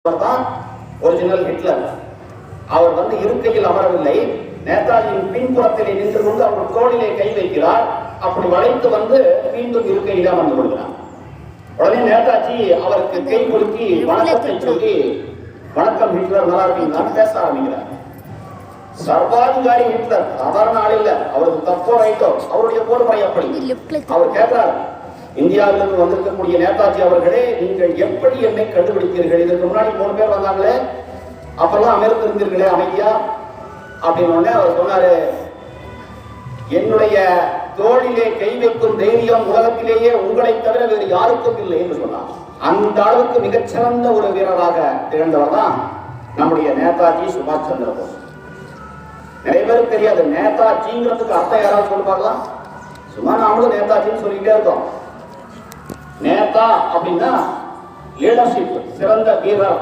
தான் original Hitler. அவர் வந்து இருக்கையில் அமரவில்லை, நேதாஜியின் பின்புறத்திலே நின்று கொண்டு அவர் தோளிலே கை வைக்கிறார். அப்படி வளைத்து வந்து மீண்டும் இருக்கையில் அமர்ந்து கொள்கிறார். உடனே நேதாஜி அவருக்கு கை குலுக்கி வணக்கத்தை சொல்லி, வணக்கம் ஹிட்லர், நல்லா இருக்கீங்களான்னு பேச ஆரம்பிக்கிறார். சர்வாதிகாரி ஹிட்லர் சாதாரண ஆள் இல்ல, அவருக்கு தப்போ ரைட்டோ, அவருடைய போர்முறை அப்படி. அவர் கேட்கிறார், இந்தியாவிலிருந்து வந்திருக்கக்கூடிய நேதாஜி அவர்களே, நீங்கள் எப்படி என்னை கண்டுபிடித்தீர்கள்? இதற்கு முன்னாடி 3 பேர் வந்தாங்களே, அப்பெல்லாம் அமர்ந்திருந்தீர்களே அமைதியா அப்படின்னு. அவர் சொன்னாரு, என்னுடைய தோளிலே கை வைக்கும் தைரியம் உலகத்திலேயே உங்களை தவிர வேறு யாருக்கும் இல்லை என்று சொன்னார். அந்த அளவுக்கு மிகச்சிறந்த ஒரு வீரராக திகழ்ந்தவர் தான் நம்முடைய நேதாஜி சுபாஷ் சந்திர போஸ். நிறைய பேருக்கு தெரியாது நேதாஜிங்கிறதுக்கு அர்த்தம். யாராவது சொல்லி பார்க்கலாம்? சும்மா நாமளும் நேதாஜின்னு சொல்லிக்கிட்டே இருக்கோம். நேதா அப்படின்னா லீடர்ஷிப், சிறந்த வீரர்.